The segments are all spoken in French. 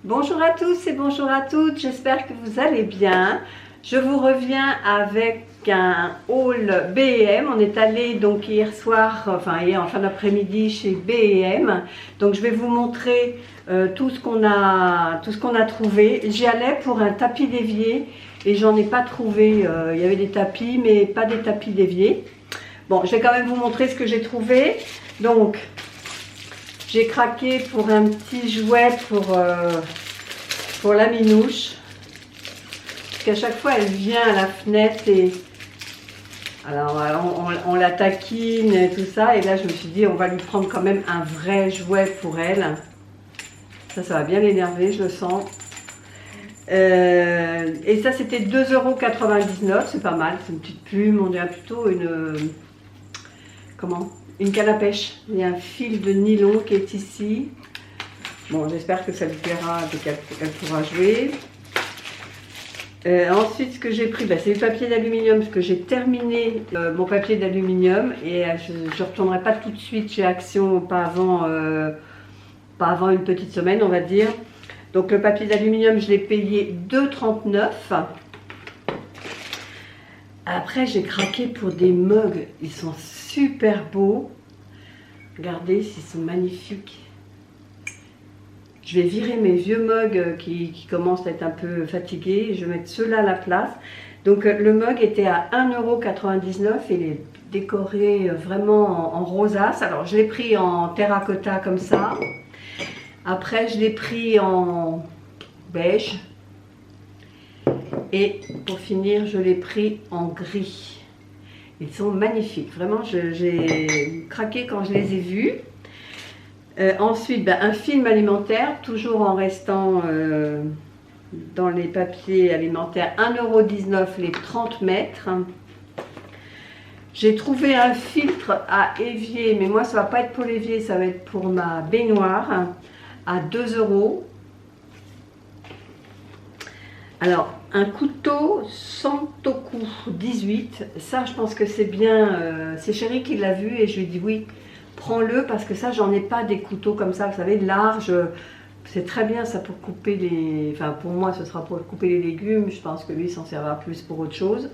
Bonjour à tous et bonjour à toutes, j'espère que vous allez bien. Je vous reviens avec un haul B&M. On est allé donc hier soir, hier en fin d'après-midi chez B&M. Donc je vais vous montrer tout ce qu'on a trouvé. J'y allais pour un tapis d'évier et j'en ai pas trouvé. Il y avait des tapis mais pas des tapis d'évier. Bon, je vais quand même vous montrer ce que j'ai trouvé. Donc j'ai craqué pour un petit jouet pour la minouche. Parce qu'à chaque fois, elle vient à la fenêtre et alors on la taquine et tout ça. Et là, je me suis dit, on va lui prendre quand même un vrai jouet pour elle. Ça va bien l'énerver, je le sens. Et ça, c'était 2,99 €. C'est pas mal. C'est une petite plume. On dirait plutôt une canne à pêche. Il y a un fil de nylon qui est ici. Bon, j'espère que ça lui plaira et qu'elle pourra jouer. Ensuite, ce que j'ai pris, c'est du papier d'aluminium, parce que j'ai terminé mon papier d'aluminium et je ne retournerai pas tout de suite chez Action, pas avant une petite semaine, on va dire. Donc le papier d'aluminium, je l'ai payé 2,39 €. Après, j'ai craqué pour des mugs. Ils sont super beaux. Regardez, ils sont magnifiques. Je vais virer mes vieux mugs qui commencent à être un peu fatigués. Je vais mettre ceux-là à la place. Donc le mug était à 1,99 € et il est décoré vraiment en rosace. Alors je l'ai pris en terracotta comme ça. Après je l'ai pris en beige. Et pour finir, je l'ai pris en gris. Ils sont magnifiques. Vraiment, j'ai craqué quand je les ai vus. Ensuite, un film alimentaire, toujours en restant dans les papiers alimentaires, 1,19 € les 30 mètres. J'ai trouvé un filtre à évier, mais moi ça va pas être pour l'évier, ça va être pour ma baignoire, à 2 €. Alors, un couteau Santoku 18, ça je pense que c'est bien, c'est Chéri qui l'a vu et je lui ai dit oui. Prends-le parce que ça, j'en ai pas des couteaux comme ça, vous savez, larges. C'est très bien ça pour couper les... Enfin, pour moi, ce sera pour couper les légumes. Je pense que lui, s'en servira plus pour autre chose.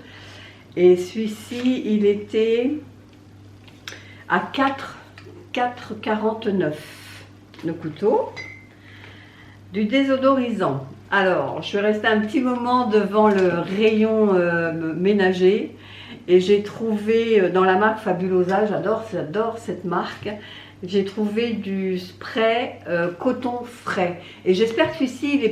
Et celui-ci, il était à 4,49 € le couteau. Du désodorisant. Alors, je suis restée un petit moment devant le rayon ménager. Et j'ai trouvé dans la marque Fabulosa, j'adore cette marque, j'ai trouvé du spray coton frais. Et j'espère que celui-ci, il n'est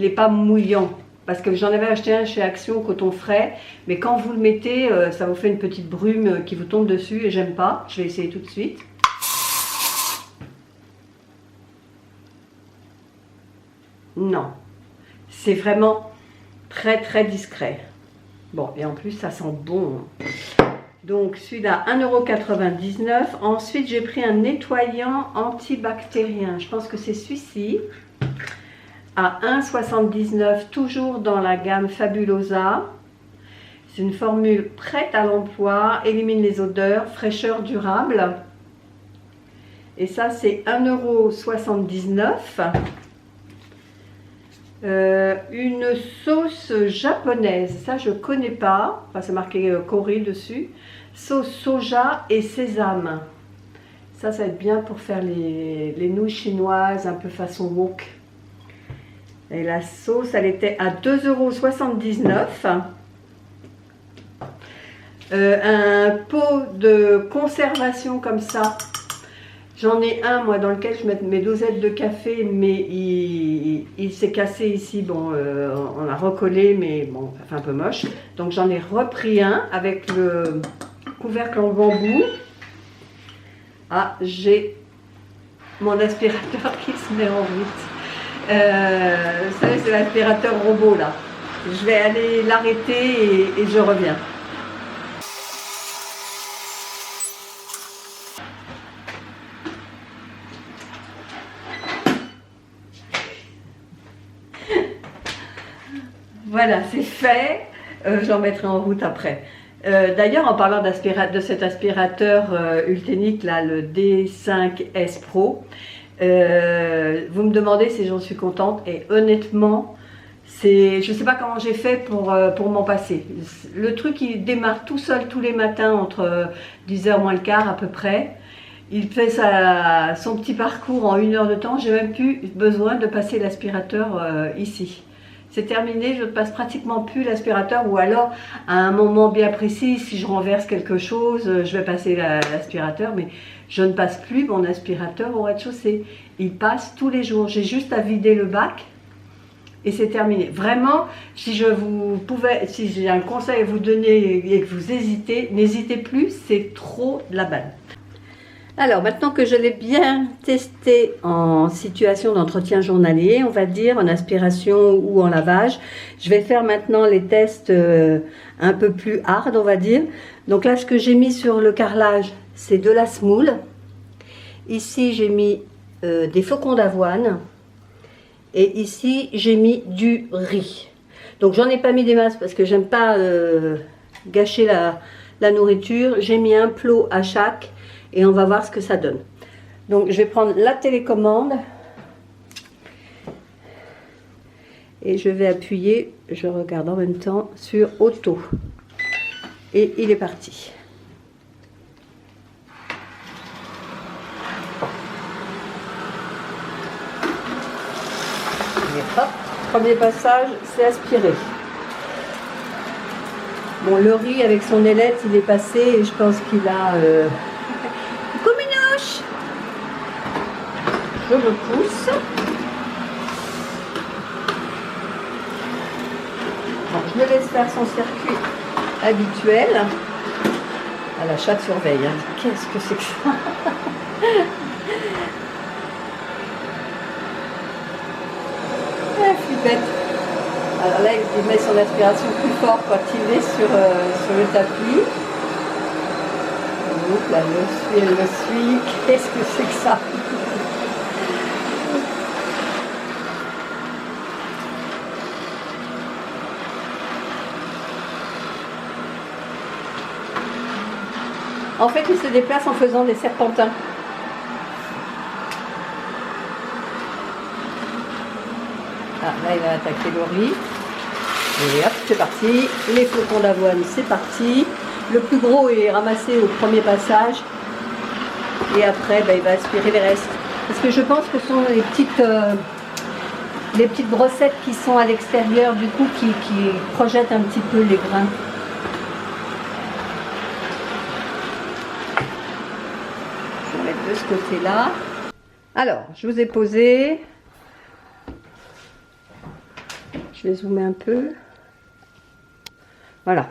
pas mouillant. Parce que j'en avais acheté un chez Action coton frais. Mais quand vous le mettez, ça vous fait une petite brume qui vous tombe dessus et j'aime pas. Je vais essayer tout de suite. Non, c'est vraiment très très discret. Bon, et en plus, ça sent bon. Donc, celui-là, 1,99 €. Ensuite, j'ai pris un nettoyant antibactérien. Je pense que c'est celui-ci. À 1,79 €, toujours dans la gamme Fabulosa. C'est une formule prête à l'emploi, élimine les odeurs, fraîcheur durable. Et ça, c'est 1,79 €. Une sauce japonaise, ça je connais pas, enfin c'est marqué Corée dessus, sauce soja et sésame, ça va être bien pour faire les nouilles chinoises un peu façon wok. Et la sauce, elle était à 2,79 €. Un pot de conservation comme ça. J'en ai un, moi, dans lequel je mets mes dosettes de café, mais il s'est cassé ici. Bon, on l'a recollé, mais bon, ça fait un peu moche. Donc, j'en ai repris un avec le couvercle en bambou. Ah, j'ai mon aspirateur qui se met en route. Vous savez, c'est l'aspirateur robot, là. Je vais aller l'arrêter et je reviens. Voilà, c'est fait. J'en mettrai en route après. D'ailleurs, en parlant de cet aspirateur Ultenic, là, le D5S Pro, vous me me demandez si j'en suis contente et honnêtement, je ne sais pas comment j'ai fait pour m'en passer. Le truc, il démarre tout seul tous les matins entre 10h moins le quart à peu près. Il fait son petit parcours en 1 heure de temps. J'ai même plus besoin de passer l'aspirateur ici. C'est terminé, je ne passe pratiquement plus l'aspirateur ou alors à un moment bien précis, si je renverse quelque chose, je vais passer l'aspirateur, mais je ne passe plus mon aspirateur au rez-de-chaussée. Il passe tous les jours. J'ai juste à vider le bac et c'est terminé. Vraiment, si j'ai un conseil à vous donner et que vous hésitez, n'hésitez plus, c'est trop de la balle. Alors, maintenant que je l'ai bien testé en situation d'entretien journalier, on va dire, en aspiration ou en lavage, je vais faire maintenant les tests un peu plus hard, on va dire. Donc là, ce que j'ai mis sur le carrelage, c'est de la semoule. Ici, j'ai mis des flocons d'avoine. Et ici, j'ai mis du riz. Donc, j'en ai pas mis des masses parce que j'aime pas gâcher la nourriture. J'ai mis un plot à chaque. Et on va voir ce que ça donne. Donc je vais prendre la télécommande et je vais appuyer, je regarde en même temps, sur auto. Et il est parti. Et hop, premier passage, c'est aspiré. Bon, le riz avec son ailette, il est passé et je pense qu'il a... Je le pousse. Bon, je le laisse faire son circuit habituel. Ah, la chatte surveille. Hein. Qu'est-ce que c'est que ça? Ah, flippette. Alors là, il met son aspiration plus fort quand il est sur le tapis. Oups, là, elle le suit. Qu'est-ce que c'est que ça? En fait, il se déplace en faisant des serpentins. Ah, là, il va attaquer le riz. Et hop, c'est parti. Les flocons d'avoine, c'est parti. Le plus gros est ramassé au premier passage. Et après, il va aspirer les restes. Parce que je pense que ce sont les petites brossettes qui sont à l'extérieur, du coup, qui projettent un petit peu les grains. De ce côté-là. Alors, je vous ai posé. Je vais zoomer un peu. Voilà.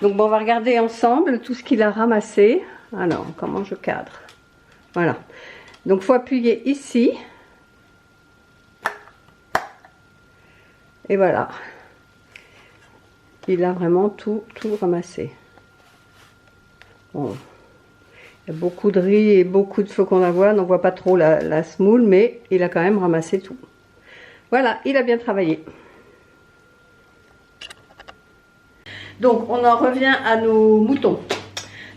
Donc, bon, on va regarder ensemble tout ce qu'il a ramassé. Alors, comment je cadre? Voilà. Donc, il faut appuyer ici. Et voilà. Il a vraiment tout ramassé. Bon. Il y a beaucoup de riz et beaucoup de flocons d'avoine. On ne voit pas trop la semoule, mais il a quand même ramassé tout. Voilà, il a bien travaillé. Donc, on en revient à nos moutons.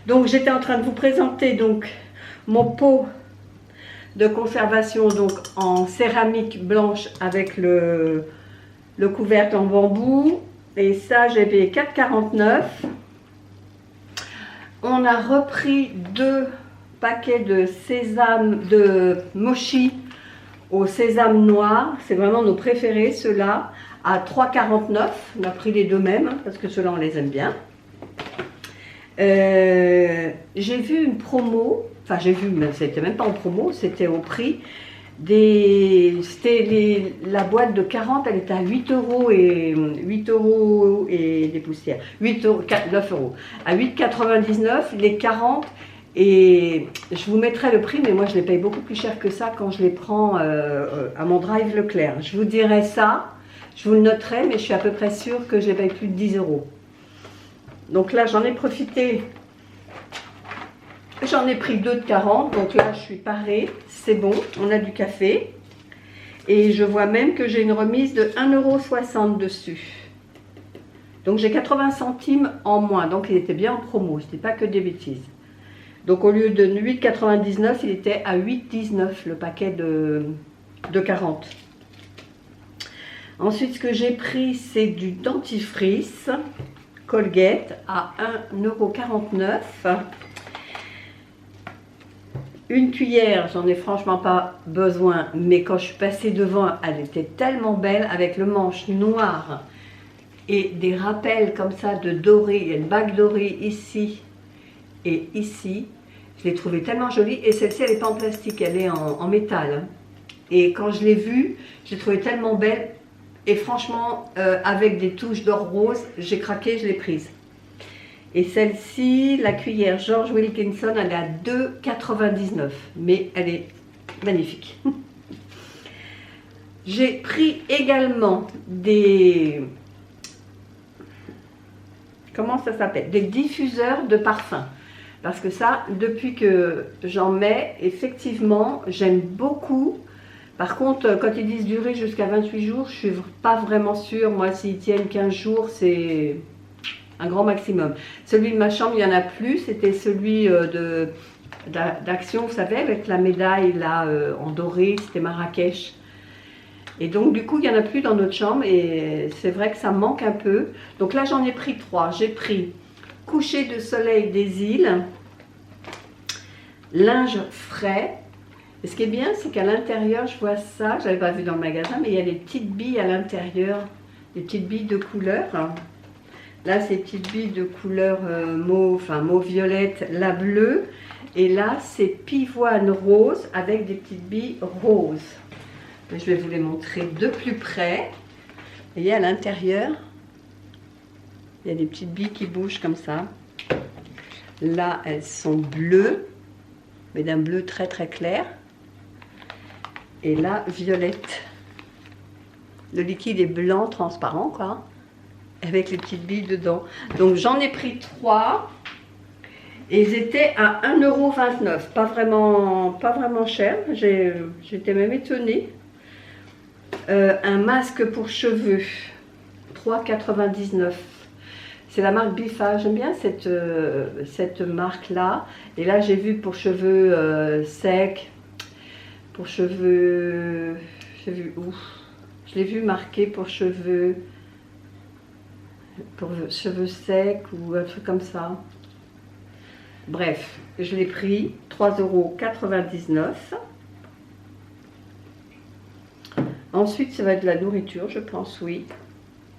Donc, j'étais en train de vous présenter donc mon pot de conservation donc en céramique blanche avec le couvercle en bambou. Et ça, j'ai payé 4,49 €. On a repris 2 paquets de sésame, de mochi au sésame noir. C'est vraiment nos préférés, ceux-là, à 3,49 €. On a pris les 2 mêmes, parce que ceux-là, on les aime bien. J'ai vu une promo, enfin j'ai vu, mais c'était même pas en promo, c'était au prix. La boîte de 40, elle était à 8 € et des poussières. 9 €. À 8,99 €, les 40. Et je vous mettrai le prix, mais moi je les paye beaucoup plus cher que ça quand je les prends à mon drive Leclerc. Je vous dirai ça, je vous le noterai, mais je suis à peu près sûre que je les paye plus de 10 €. Donc là, j'en ai profité. J'en ai pris 2 de 40, donc là je suis parée, c'est bon, on a du café. Et je vois même que j'ai une remise de 1,60 € dessus. Donc j'ai 80 centimes en moins, donc il était bien en promo, je ne dis pas que des bêtises. Donc au lieu de 8,99 €, il était à 8,19 € le paquet de 40. Ensuite, ce que j'ai pris, c'est du dentifrice Colgate à 1,49 €. Une cuillère, j'en ai franchement pas besoin, mais quand je suis passée devant, elle était tellement belle avec le manche noir et des rappels comme ça de doré. Il y a une bague dorée ici et ici. Je l'ai trouvée tellement jolie et celle-ci, elle n'est pas en plastique, elle est en métal. Et quand je l'ai vue, je l'ai trouvée tellement belle et franchement, avec des touches d'or rose, j'ai craqué, je l'ai prise. Et celle-ci, la cuillère George Wilkinson, elle est à 2,99 €, mais elle est magnifique. J'ai pris également des... Comment ça s'appelle? Des diffuseurs de parfum. Parce que ça, depuis que j'en mets, effectivement, j'aime beaucoup. Par contre, quand ils disent durer jusqu'à 28 jours, je ne suis pas vraiment sûre. Moi, s'ils tiennent 15 jours, c'est un grand maximum. Celui de ma chambre, il n'y en a plus. C'était celui d'Action, vous savez, avec la médaille là, en doré. C'était Marrakech. Et donc, du coup, il n'y en a plus dans notre chambre. Et c'est vrai que ça me manque un peu. Donc là, j'en ai pris 3. J'ai pris coucher de soleil des îles, linge frais. Et ce qui est bien, c'est qu'à l'intérieur, je vois ça, je n'avais pas vu dans le magasin, mais il y a des petites billes à l'intérieur, des petites billes de couleur. Là, c'est des petites billes de couleur mauve, enfin mauve violette, la bleue. Et là, c'est pivoine rose avec des petites billes roses. Je vais vous les montrer de plus près. Vous voyez, à l'intérieur, il y a des petites billes qui bougent comme ça. Là, elles sont bleues, mais d'un bleu très très clair. Et là, violette. Le liquide est blanc, transparent, quoi, avec les petites billes dedans. Donc, j'en ai pris 3. Et ils étaient à 1,29 €. Pas vraiment cher. J'étais même étonnée. Un masque pour cheveux, 3,99 €. C'est la marque Bifa. J'aime bien cette marque-là. Et là, j'ai vu pour cheveux secs, pour cheveux... J'ai vu où? Je l'ai vu marqué pour cheveux secs ou un truc comme ça. Bref, je l'ai pris, 3,99 €. Ensuite, ça va être de la nourriture, je pense, oui.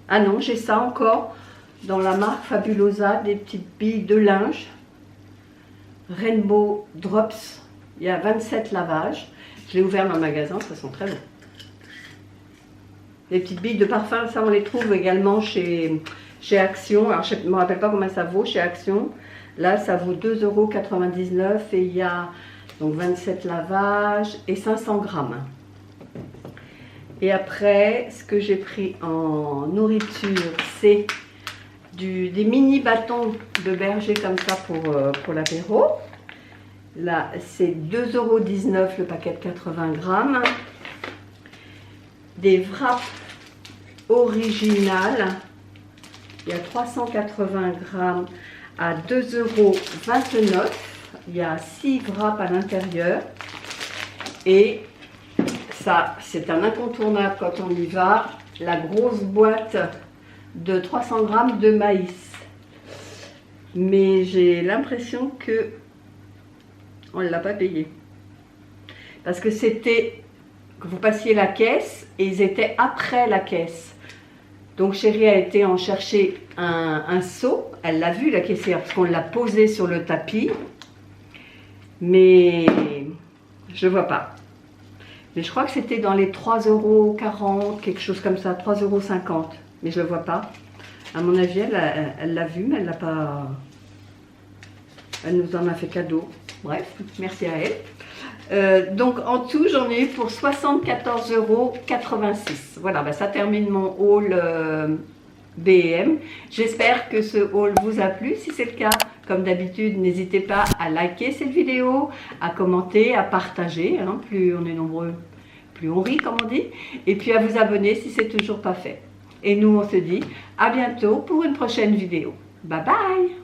Ah non, j'ai ça encore dans la marque Fabulosa, des petites billes de linge. Rainbow Drops. Il y a 27 lavages. Je l'ai ouvert dans le magasin, ça sent très bon. Les petites billes de parfum, ça on les trouve également chez Action. Alors je ne me rappelle pas combien ça vaut chez Action. Là, ça vaut 2,99 € et il y a donc 27 lavages et 500 grammes. Et après, ce que j'ai pris en nourriture, c'est des mini bâtons de berger comme ça pour l'apéro. Là, c'est 2,19 € le paquet de 80 grammes. Des wraps originales. Il y a 380 grammes à 2,29 €. Il y a 6 wraps à l'intérieur. Et ça, c'est un incontournable quand on y va. La grosse boîte de 300 grammes de maïs. Mais j'ai l'impression que on ne l'a pas payé. Parce que c'était que vous passiez la caisse et ils étaient après la caisse. Donc chérie a été en chercher un seau. Elle l'a vu la caissière parce qu'on l'a posé sur le tapis. Mais je ne vois pas. Mais je crois que c'était dans les 3,40 €, quelque chose comme ça, 3,50 €. Mais je ne le vois pas. À mon avis, elle l'a vu, mais elle l'a pas. Elle nous en a fait cadeau. Bref, merci à elle. Donc en tout, j'en ai eu pour 74,86 €. Voilà, bah, ça termine mon haul B&M. J'espère que ce haul vous a plu. Si c'est le cas, comme d'habitude, n'hésitez pas à liker cette vidéo, à commenter, à partager. Hein. Plus on est nombreux, plus on rit, comme on dit. Et puis à vous abonner si ce n'est toujours pas fait. Et nous, on se dit à bientôt pour une prochaine vidéo. Bye bye!